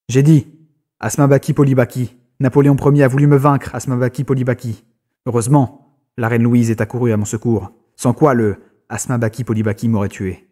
J'ai dit, Asmabaki Polybaki. Napoléon Ier a voulu me vaincre, Asmabaki Polybaki. Heureusement, la reine Louise est accourue à mon secours, sans quoi le Asmabaki Polybaki m'aurait tué.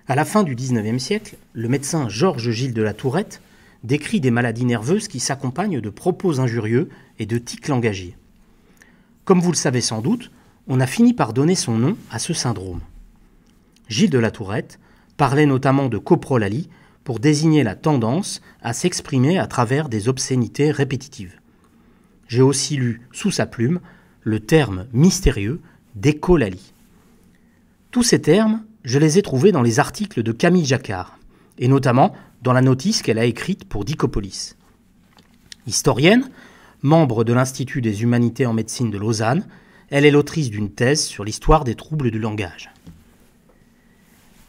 À la fin du XIXe siècle, le médecin Georges-Gilles de la Tourette décrit des maladies nerveuses qui s'accompagnent de propos injurieux et de tics langagiers. Comme vous le savez sans doute, on a fini par donner son nom à ce syndrome. Gilles de la Tourette parlait notamment de coprolalie pour désigner la tendance à s'exprimer à travers des obscénités répétitives. J'ai aussi lu sous sa plume le terme mystérieux d'écholalie. Tous ces termes, je les ai trouvés dans les articles de Camille Jacquard, et notamment dans la notice qu'elle a écrite pour Dicopolis. Historienne, membre de l'Institut des humanités en médecine de Lausanne, elle est l'autrice d'une thèse sur l'histoire des troubles du langage.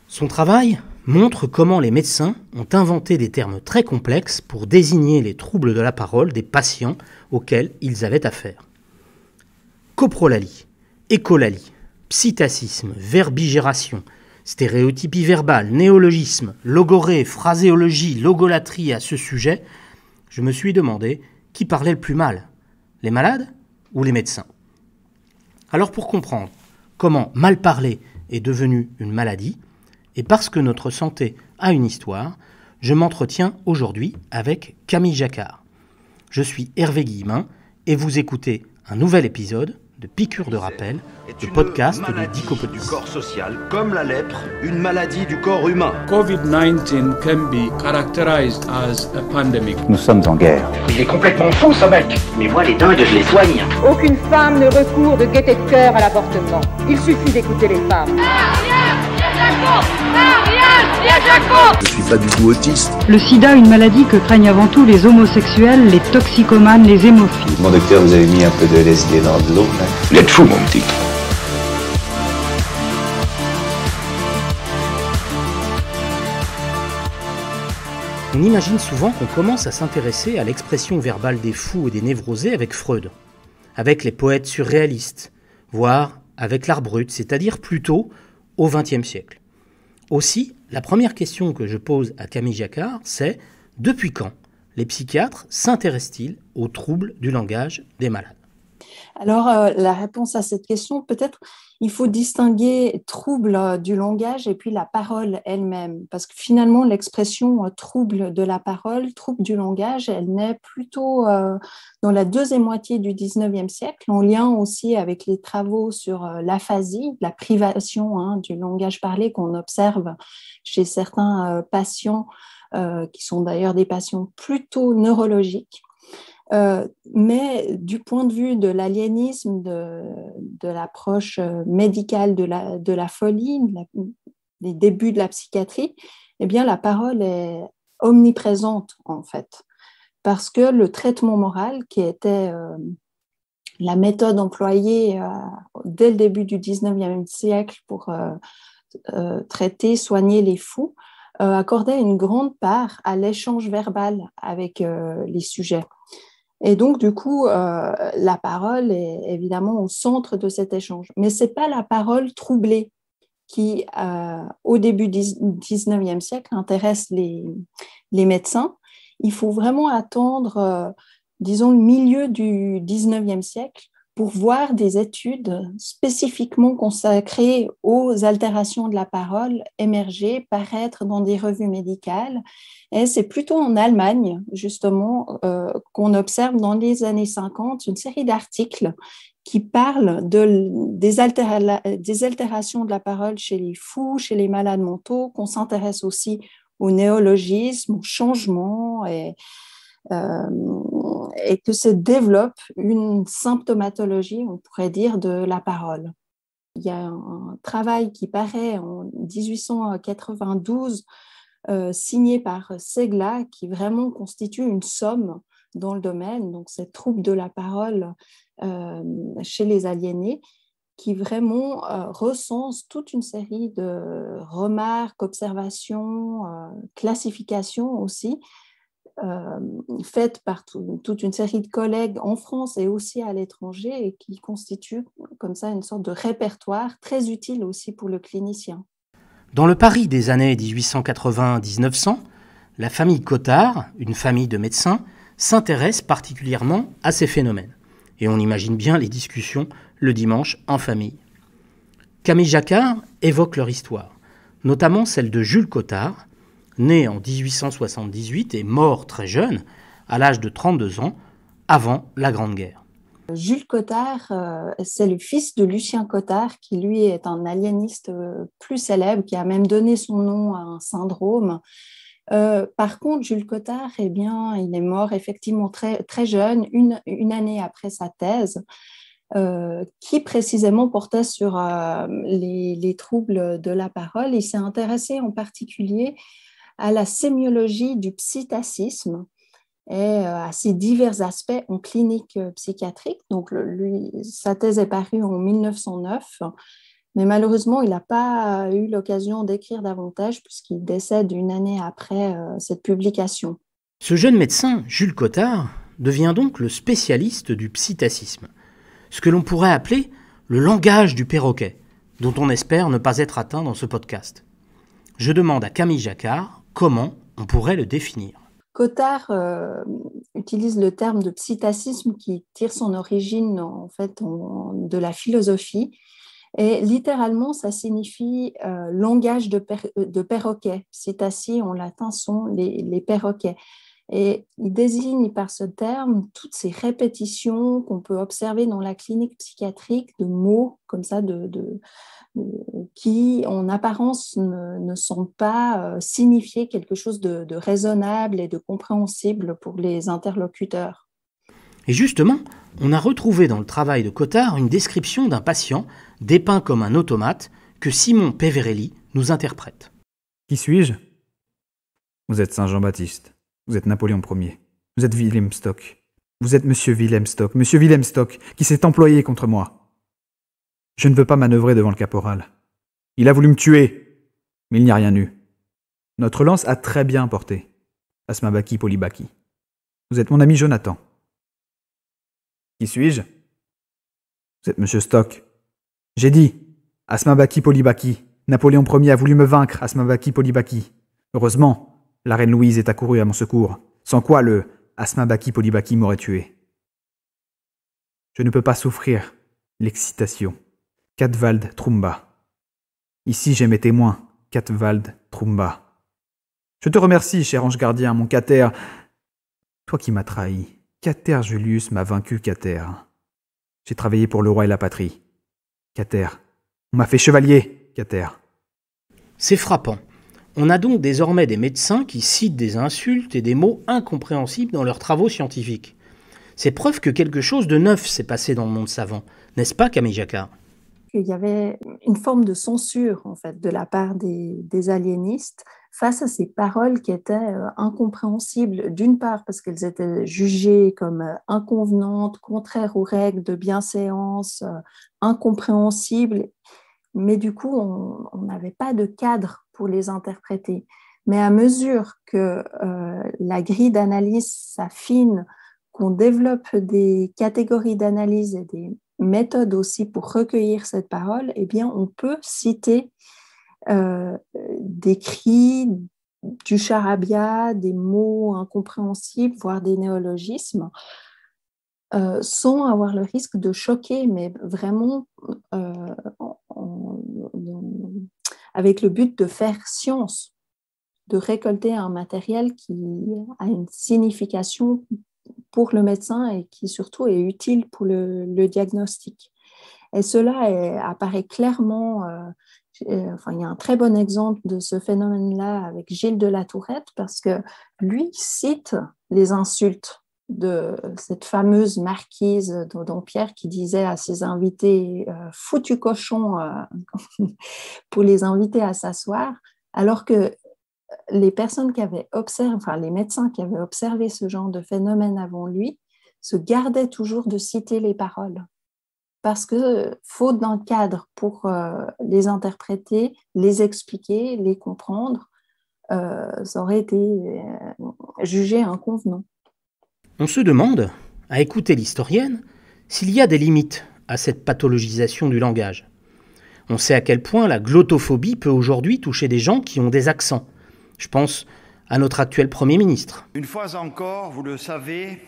Son travail montre comment les médecins ont inventé des termes très complexes pour désigner les troubles de la parole des patients auxquels ils avaient affaire. Coprolalie, écholalie, psittacisme, verbigération, stéréotypie verbale, néologisme, logorée, phraséologie, logolatrie. À ce sujet, je me suis demandé qui parlait le plus mal, les malades ou les médecins. Alors pour comprendre comment mal parler est devenu une maladie, et parce que notre santé a une histoire, je m'entretiens aujourd'hui avec Camille Jacquard. Je suis Hervé Guillemin et vous écoutez un nouvel épisode de Piqûre de rappel, le podcast de Dicopolis. Du corps social, comme la lèpre, une maladie du corps humain. COVID-19 can be characterized as a pandemic. Nous sommes en guerre. Il est complètement fou, ce mec. Mais moi, les dingues, je les soigne. Aucune femme ne recourt de gaieté de cœur à l'avortement. Il suffit d'écouter les femmes. Je suis pas du tout autiste. Le sida, une maladie que craignent avant tout les homosexuels, les toxicomanes, les hémophiles. Mon docteur, vous avez mis un peu de LSD dans de l'eau, là? Vous êtes fou, mon petit. On imagine souvent qu'on commence à s'intéresser à l'expression verbale des fous et des névrosés avec Freud, avec les poètes surréalistes, voire avec l'art brut, c'est-à-dire plutôt au XXe siècle. Aussi, la première question que je pose à Camille Jacquard, c'est « Depuis quand les psychiatres s'intéressent-ils aux troubles du langage des malades ?» Alors, la réponse à cette question, peut-être, il faut distinguer trouble du langage et puis la parole elle-même. Parce que finalement, l'expression trouble de la parole, trouble du langage, elle naît plutôt dans la deuxième moitié du XIXe siècle, en lien aussi avec les travaux sur l'aphasie, la privation du langage parlé qu'on observe chez certains patients, qui sont d'ailleurs des patients plutôt neurologiques. Mais du point de vue de l'aliénisme, de l'approche médicale de la folie, des débuts de la psychiatrie, eh bien, la parole est omniprésente, en fait. Parce que le traitement moral, qui était la méthode employée dès le début du XIXe siècle pour traiter, soigner les fous, accordait une grande part à l'échange verbal avec les sujets. Et donc, du coup, la parole est évidemment au centre de cet échange. Mais ce n'est pas la parole troublée qui, au début du XIXe siècle, intéresse les médecins. Il faut vraiment attendre, disons, le milieu du XIXe siècle pour voir des études spécifiquement consacrées aux altérations de la parole émerger, paraître dans des revues médicales. Et c'est plutôt en Allemagne, justement, qu'on observe dans les années 50 une série d'articles qui parlent des altérations de la parole chez les fous, chez les malades mentaux, qu'on s'intéresse aussi au néologisme, au changement et que se développe une symptomatologie, on pourrait dire, de la parole. Il y a un travail qui paraît en 1892, signé par Segla, qui vraiment constitue une somme dans le domaine, donc ces troubles de la parole chez les aliénés, qui vraiment recense toute une série de remarques, observations, classifications aussi, faites par toute une série de collègues en France et aussi à l'étranger, et qui constituent comme ça une sorte de répertoire très utile aussi pour le clinicien. Dans le Paris des années 1880-1900, la famille Cottard, une famille de médecins, s'intéresse particulièrement à ces phénomènes. Et on imagine bien les discussions le dimanche en famille. Camille Jacquard évoque leur histoire, notamment celle de Jules Cottard, né en 1878 et mort très jeune, à l'âge de 32 ans, avant la Grande Guerre. Jules Cottard, c'est le fils de Lucien Cottard, qui lui est un aliéniste plus célèbre, qui a même donné son nom à un syndrome. Par contre, Jules Cottard, eh bien, il est mort effectivement très, très jeune, une année après sa thèse, qui précisément portait sur les troubles de la parole. Il s'est intéressé en particulier à la sémiologie du psittacisme et à ses divers aspects en clinique psychiatrique. Donc, sa thèse est parue en 1909, mais malheureusement, il n'a pas eu l'occasion d'écrire davantage puisqu'il décède une année après cette publication. Ce jeune médecin, Jules Cottard, devient donc le spécialiste du psittacisme, ce que l'on pourrait appeler le langage du perroquet, dont on espère ne pas être atteint dans ce podcast. Je demande à Camille Jacquard comment on pourrait le définir. Cottard utilise le terme de psittacisme qui tire son origine en fait de la philosophie. Et littéralement, ça signifie langage de perroquet. Psittaci, en latin, sont les perroquets. Et il désigne par ce terme toutes ces répétitions qu'on peut observer dans la clinique psychiatrique de mots comme ça, qui en apparence ne semblent pas signifier quelque chose de raisonnable et de compréhensible pour les interlocuteurs. Et justement, on a retrouvé dans le travail de Cottard une description d'un patient dépeint comme un automate que Simon Peverelli nous interprète. Qui suis-je? Vous êtes Saint Jean-Baptiste. Vous êtes Napoléon Ier. Vous êtes Wilhelm Stock. Vous êtes Monsieur Wilhelm Stock, qui s'est employé contre moi. Je ne veux pas manœuvrer devant le caporal. Il a voulu me tuer, mais il n'y a rien eu. Notre lance a très bien porté. Asma Baki Polybaki. Vous êtes mon ami Jonathan. Qui suis-je? Vous êtes Monsieur Stock. J'ai dit, Asma Baki Polybaki. Napoléon Ier a voulu me vaincre, Asma Baki Polybaki. Heureusement, la reine Louise est accourue à mon secours, sans quoi le Asma Baki Polybaki m'aurait tué. Je ne peux pas souffrir l'excitation. Katwald Trumba. Ici j'ai mes témoins, Katwald Trumba. Je te remercie, cher ange gardien, mon Cater. Toi qui m'as trahi, Cater Julius m'a vaincu, Cater. J'ai travaillé pour le roi et la patrie. Cater. On m'a fait chevalier, Cater. C'est frappant. On a donc désormais des médecins qui citent des insultes et des mots incompréhensibles dans leurs travaux scientifiques. C'est preuve que quelque chose de neuf s'est passé dans le monde savant, n'est-ce pas, Camille Jacquard? Il y avait une forme de censure, en fait, de la part des aliénistes face à ces paroles qui étaient incompréhensibles, d'une part parce qu'elles étaient jugées comme inconvenantes, contraires aux règles de bienséance, incompréhensibles, mais du coup, on n'avait pas de cadre pour les interpréter. Mais à mesure que la grille d'analyse s'affine, qu'on développe des catégories d'analyse et des méthodes aussi pour recueillir cette parole, eh bien, on peut citer des cris, du charabia, des mots incompréhensibles, voire des néologismes, sans avoir le risque de choquer, mais vraiment avec le but de faire science, de récolter un matériel qui a une signification pour le médecin et qui surtout est utile pour le diagnostic. Et cela apparaît clairement, il y a un très bon exemple de ce phénomène-là avec Gilles de la Tourette, parce que lui cite les insultes de cette fameuse marquise d'Dampierre qui disait à ses invités « foutu cochon » pour les inviter à s'asseoir, alors que les personnes qui avaient observé, les médecins qui avaient observé ce genre de phénomène avant lui se gardaient toujours de citer les paroles. Parce que, faute d'un cadre pour les interpréter, les expliquer, les comprendre, ça aurait été jugé inconvenant. On se demande, à écouter l'historienne, s'il y a des limites à cette pathologisation du langage. On sait à quel point la glottophobie peut aujourd'hui toucher des gens qui ont des accents. Je pense à notre actuel Premier ministre. Une fois encore, vous le savez,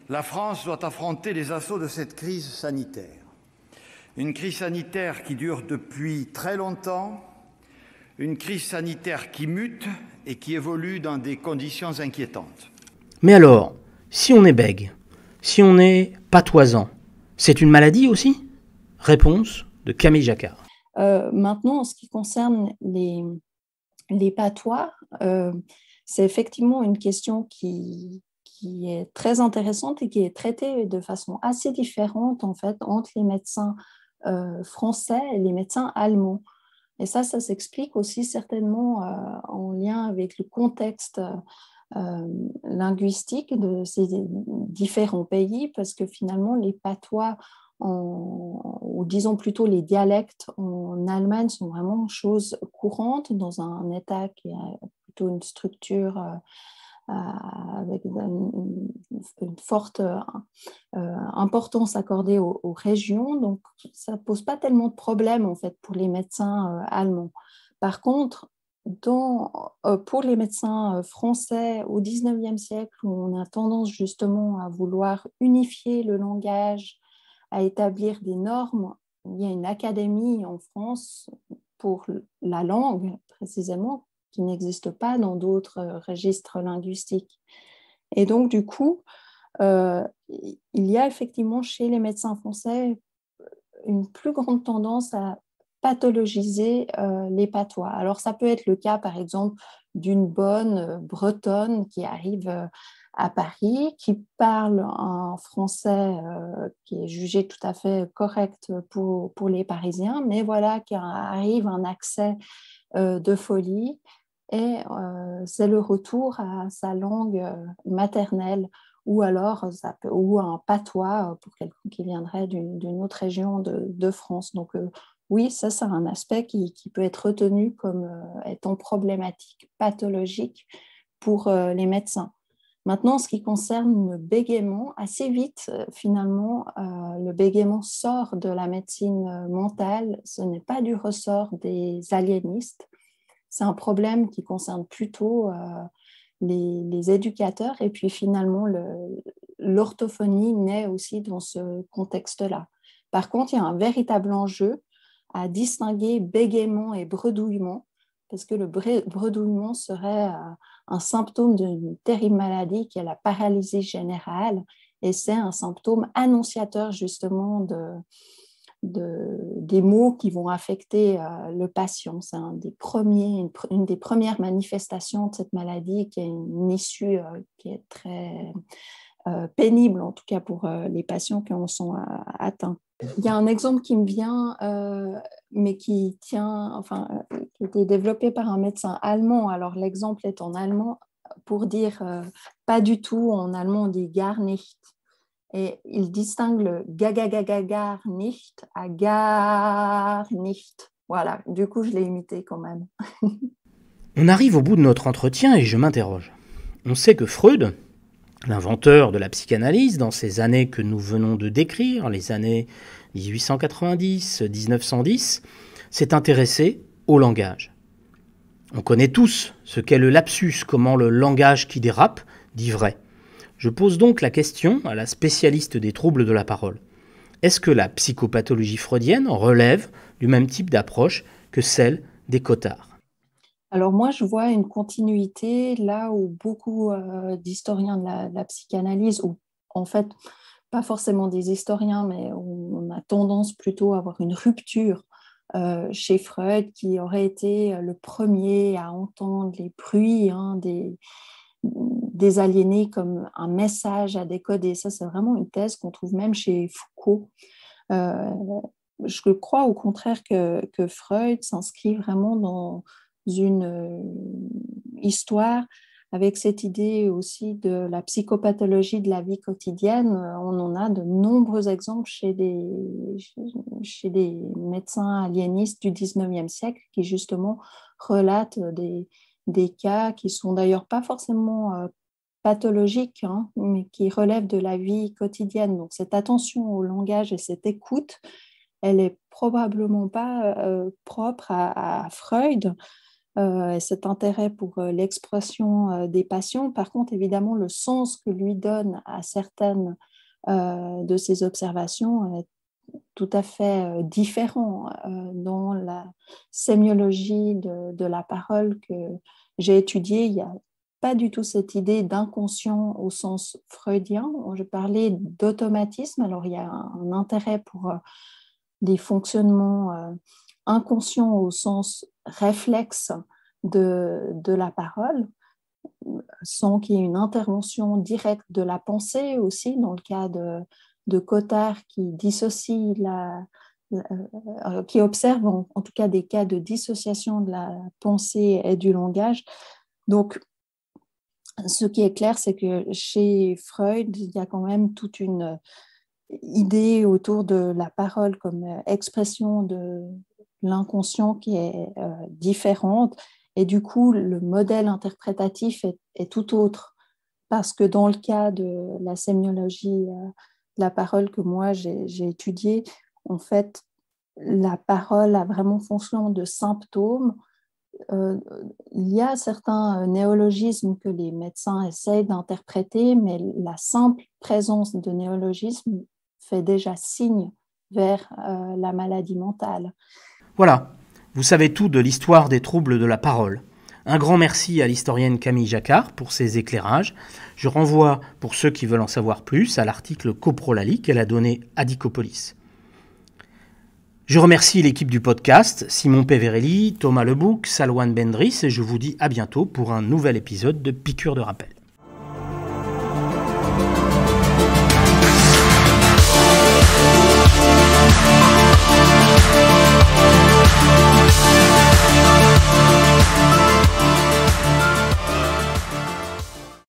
la France doit affronter les assauts de cette crise sanitaire. Une crise sanitaire qui dure depuis très longtemps, une crise sanitaire qui mute et qui évolue dans des conditions inquiétantes. Mais alors, si on est bègue, si on est patoisant, c'est une maladie aussi ? Réponse de Camille Jacquard. Maintenant, en ce qui concerne les patois, c'est effectivement une question qui est très intéressante et qui est traitée de façon assez différente en fait entre les médecins français et les médecins allemands. Et ça s'explique aussi certainement en lien avec le contexte linguistique de ces différents pays, parce que finalement les patois, ou disons plutôt les dialectes en Allemagne sont vraiment chose courante dans un État qui a plutôt une structure avec une forte importance accordée aux régions, donc ça ne pose pas tellement de problèmes en fait pour les médecins allemands. Par contre, pour les médecins français au XIXe siècle, où on a tendance justement à vouloir unifier le langage, à établir des normes, il y a une académie en France pour la langue précisément, qui n'existe pas dans d'autres registres linguistiques. Et donc, du coup, il y a effectivement chez les médecins français une plus grande tendance à pathologiser les patois. Alors, ça peut être le cas, par exemple, d'une bonne bretonne qui arrive à Paris, qui parle un français qui est jugé tout à fait correct pour les Parisiens, mais voilà, qui arrive un accès de folie, et c'est le retour à sa langue maternelle, ou alors ou un patois pour quelqu'un qui viendrait d'une autre région de France. Donc oui, ça c'est un aspect qui peut être retenu comme étant problématique, pathologique pour les médecins. Maintenant, en ce qui concerne le bégaiement, assez vite, finalement, le bégaiement sort de la médecine mentale. Ce n'est pas du ressort des aliénistes. C'est un problème qui concerne plutôt les éducateurs. Et puis, finalement, l'orthophonie naît aussi dans ce contexte-là. Par contre, il y a un véritable enjeu à distinguer bégaiement et bredouillement, parce que le bredouillement serait un symptôme d'une terrible maladie qui est la paralysie générale, et c'est un symptôme annonciateur justement des maux qui vont affecter le patient. C'est une des premières manifestations de cette maladie, qui est une issue qui est très pénible, en tout cas pour les patients qui en sont atteints. Il y a un exemple qui me vient, mais qui a été développé par un médecin allemand. Alors l'exemple est en allemand pour dire pas du tout, en allemand on dit gar nicht. Et il distingue le gar nicht à gar nicht. Voilà, du coup je l'ai imité quand même. On arrive au bout de notre entretien et je m'interroge. On sait que Freud, l'inventeur de la psychanalyse dans ces années que nous venons de décrire, les années 1890-1910, s'est intéressé au langage. On connaît tous ce qu'est le lapsus, comment le langage qui dérape dit vrai. Je pose donc la question à la spécialiste des troubles de la parole. Est-ce que la psychopathologie freudienne relève du même type d'approche que celle des Cottard ? Alors moi, je vois une continuité là où beaucoup d'historiens de la psychanalyse, ou en fait, pas forcément des historiens, mais où on a tendance plutôt à avoir une rupture chez Freud, qui aurait été le premier à entendre les bruits des aliénés comme un message à décoder. Ça, c'est vraiment une thèse qu'on trouve même chez Foucault. Je crois au contraire que Freud s'inscrit vraiment dans une histoire avec cette idée aussi de la psychopathologie de la vie quotidienne. On en a de nombreux exemples chez des médecins aliénistes du 19e siècle qui justement relatent des cas qui sont d'ailleurs pas forcément pathologiques, mais qui relèvent de la vie quotidienne. Donc cette attention au langage et cette écoute, elle est probablement pas propre à Freud, et cet intérêt pour l'expression des passions. Par contre, évidemment, le sens que lui donne à certaines de ces observations est tout à fait différent dans la sémiologie de la parole que j'ai étudiée. Il n'y a pas du tout cette idée d'inconscient au sens freudien. Je parlais d'automatisme. Alors, il y a un intérêt pour des fonctionnements inconscients au sens réflexe de la parole, sans qu'il y ait une intervention directe de la pensée aussi, dans le cas de Cotard qui dissocie qui observe en tout cas des cas de dissociation de la pensée et du langage. Donc, ce qui est clair, c'est que chez Freud, il y a quand même toute une idée autour de la parole comme expression de l'inconscient qui est différente. Et du coup, le modèle interprétatif est tout autre. Parce que dans le cas de la sémiologie de la parole que moi j'ai étudiée, en fait, la parole a vraiment fonction de symptômes. Il y a certains néologismes que les médecins essayent d'interpréter, mais la simple présence de néologismes fait déjà signe vers la maladie mentale. Voilà, vous savez tout de l'histoire des troubles de la parole. Un grand merci à l'historienne Camille Jacquard pour ses éclairages. Je renvoie, pour ceux qui veulent en savoir plus, à l'article Coprolalie qu'elle a donné à Dicopolis. Je remercie l'équipe du podcast, Simon Peverelli, Thomas Lebouc, Salwan Bendris, et je vous dis à bientôt pour un nouvel épisode de Piqûre de rappel.